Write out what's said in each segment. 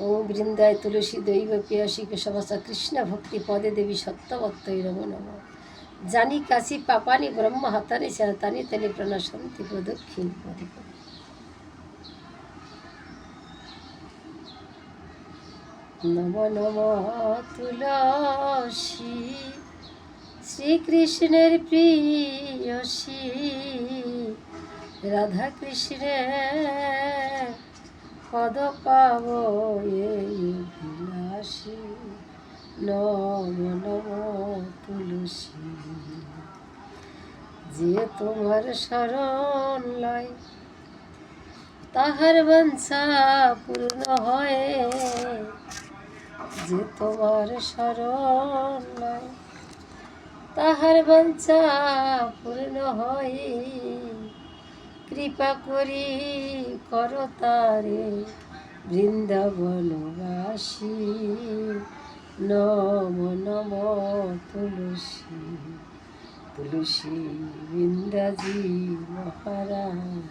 ও বৃন্দায় তুলসী দৈব প্রেয়সী কেশবসা কৃষ্ণ ভক্তি পদে দেবী সত্যবত্তৈ নমো নমঃ। জানি কাশী পাপানি ব্রহ্ম হাতানি শরতানি তনি প্রণশন্তি প্রদক্ষিণ পদে। নম নম তুলসী শ্রীকৃষ্ণের প্রিয়সী রাধা কৃষ্ণের পদ পাব এই অভিলাষী। নম নম তুলসী যে তোমার শরণ লয় তাহার বাঞ্ছা পূর্ণ হয়। যে তোমার শরণ লয় তাহার বাঞ্ছা পূর্ণ হয়। কৃপা করি কর তারে বৃন্দাবনবাসী। নম নম তুলসী তুলসী বৃন্দাজি মহারানী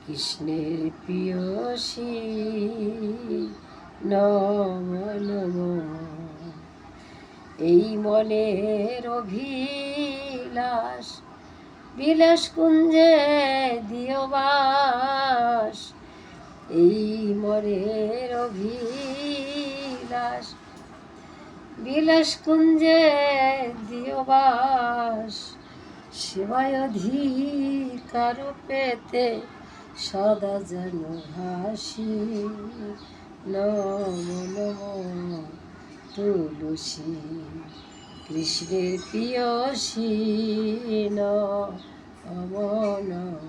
কৃষ্ণের প্রিয়সী। নম নম এই মনের অভিলাষ বিলাস কুঞ্জে দিও বাস। এই মনের অভিলাষ বিলাস কুঞ্জে দিও বাস। সেবায় অধিকার পেতে সদা যেন হাসি। নম নম তুলসী কৃষ্ণের প্রিয়সী। নম নম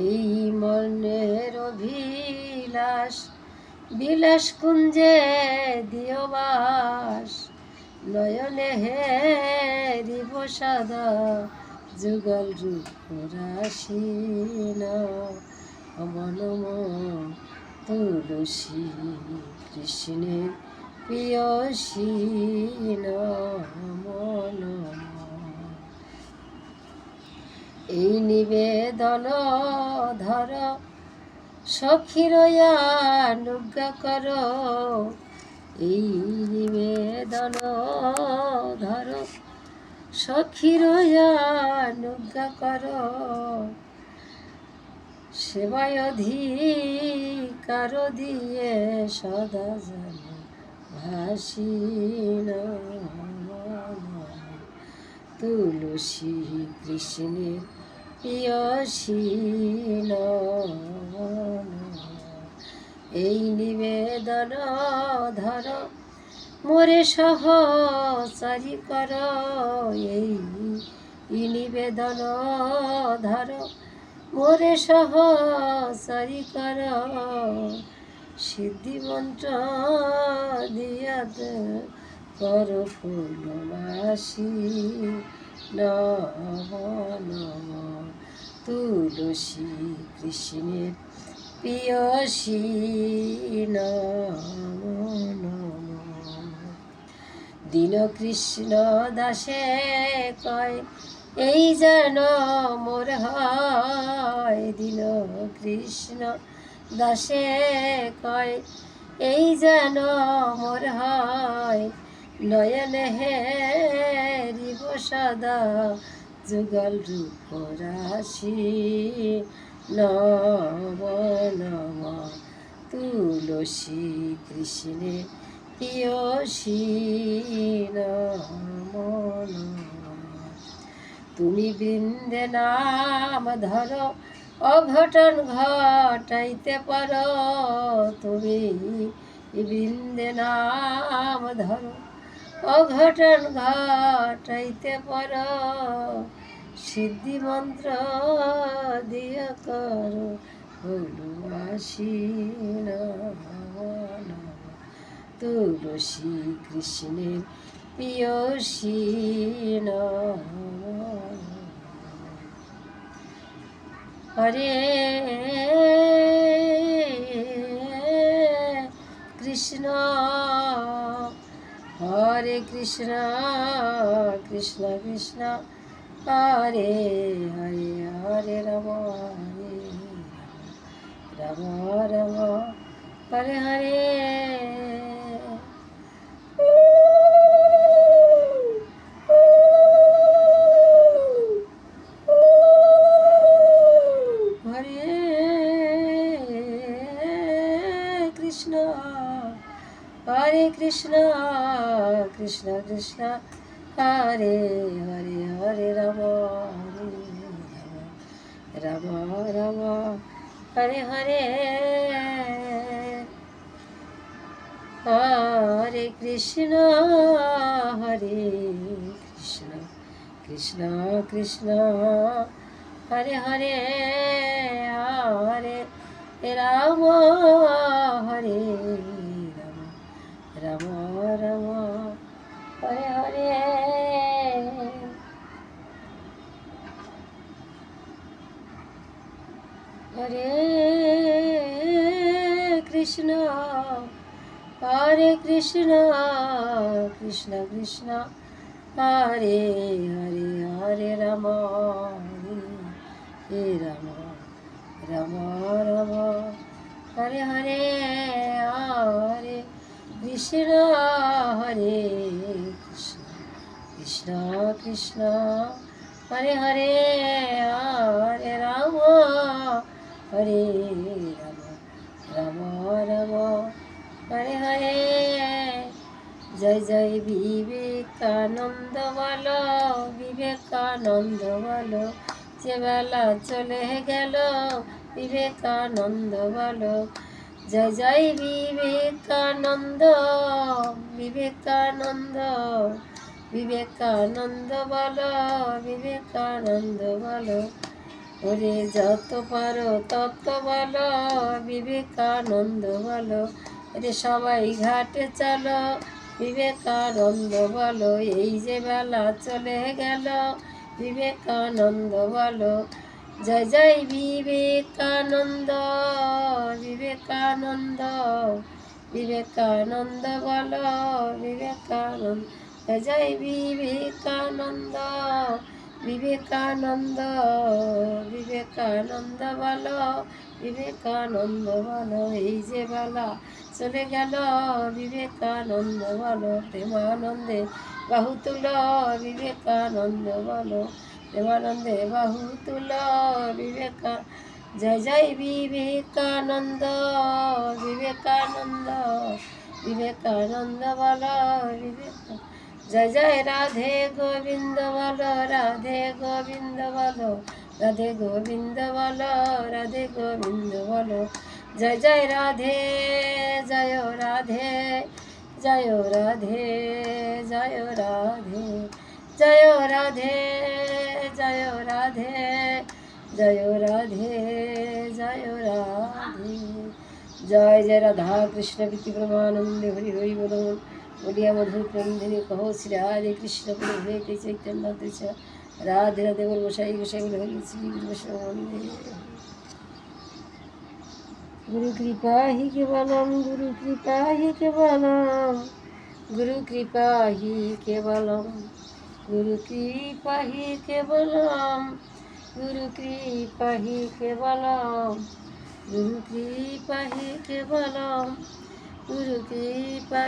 এই মনের অভিলাষ বিলাস কুঞ্জে দিও বাস। নয়নে হেরিব সদা যুগল রূপ রাশি। নম নম তুলসী কৃষ্ণের প্রিয়সী। নম নম এই নিবেদন ধর সখীর অনুজ্ঞা কর। এই নিবেদন ধর সখীর অনুজ্ঞা কর। সেবায় অধিকার দিয়ে সদা যেন ভাসি। তুলসী কৃষ্ণের প্রিয়সী। এই নিবেদন ধর মোরে সহচারী কর। এই নিবেদন ধর মোরে সহচারী কর। সিদ্ধি মন্ত্র দিয়া কর ফুলবাসী। নম নম তুলসী কৃষ্ণের প্রিয়সী। নম নম দীন কৃষ্ণ দাসে কয় এই যেন মোর হয়। দীন কৃষ্ণ দাসে কয় এই যেন মোর হয়। নয়নে হেরিব সদা যুগল রূপ রাশি। নম নম তুলসী কৃষ্ণের প্রিয়সী। নম নম তুমি বৃন্দে নাম ধর অঘটন ঘটাইতে পারো। তুমি বৃন্দে নাম ধর অঘটন ঘটাইতে পারো। সিদ্ধি মন্ত্র দিয়া কর ফুলবাসী। তুলসী কৃষ্ণের প্রিয়সী। হরে কৃষ্ণ হরে কৃষ্ণ কৃষ্ণ কৃষ্ণ হরে হরে হরে রাম রাম রাম হরে হরে হরে কৃষ্ণ হরে কৃষ্ণ কৃষ্ণ কৃষ্ণ হরে হরে হরে রাম রাম রাম হরে হরে হরে কৃষ্ণ কৃষ্ণ কৃষ্ণ হরে হরে হরে রাম হরে রাম রাম রাম হরে হরে হরে কৃষ্ণ কৃষ্ণ কৃষ্ণ হরে হরে হরে রাম হরে রাম রাম রাম হরে হরে হরে কৃষ্ণ হরে কৃষ্ণ কৃষ্ণ হরে হরে হরে রাম হরে রাম রাম রাম হরে হরে জয় জয় বিবেকানন্দ বলো বিবেকানন্দ বলো যে বেলা চলে গেল বিবেকানন্দ বলো জয় জয় বিবেকানন্দ বিবেকানন্দ বিবেকানন্দ বলো বিবেকানন্দ বলো ওরে যত পারো তত বলো বিবেকানন্দ বলো রে সবাই ঘাটে চলো বিবেকানন্দ বলো এই যে বেলা চলে গেল বিবেকানন্দ বলো জয় জয় বিবেকানন্দ বিবেকানন্দ বিবেকানন্দ বলো বিবেকানন্দ জয় জয় বিবেকানন্দ বিবেকানন্দ বিবেকানন্দ বলো বিবেকানন্দ বলো এই যে বেলা চলে গেল বিবেকানন্দ বলো প্রেমানন্দে বাহু তুল বিবেকানন্দ বলো প্রেমানন্দে বাহু তুল বিবেকা জয় জয় বিবেকানন্দ বিবেকানন্দ বিবেকানন্দ বলো বিবেক জয় জয় রাধে গোবিন্দ বলো রাধে গোবিন্দ বলো রাধে গোবিন্দ বলো রাধে গোবিন্দ বলো জয় জয় রাধে জয় রাধে জয় রাধে জয় রাধে জয় রাধে জয় রাধে জয় রাধে জয় রাধে জয় জয় রাধা কৃষ্ণ প্রীতি ব্রহ্মানন্দে হরি হরি বলুন বলিয়া মধুর প্রন্ধনী কহ শ্রী রাধে কৃষ্ণ প্রভু হইতে চৈতন্য দিশ রাধে রাধে বল গোসাই গোসাই বলে হরি শ্রী গুরু বৈষ্ণব गुरु कृपा ही केवलम गुरु कृपा ही केवलम गुरु कृपा ही केवलम गुरु कृपा ही केवलम गुरु कृपा ही केवलम गुरु कृपा ही केवलम गुरु कृपा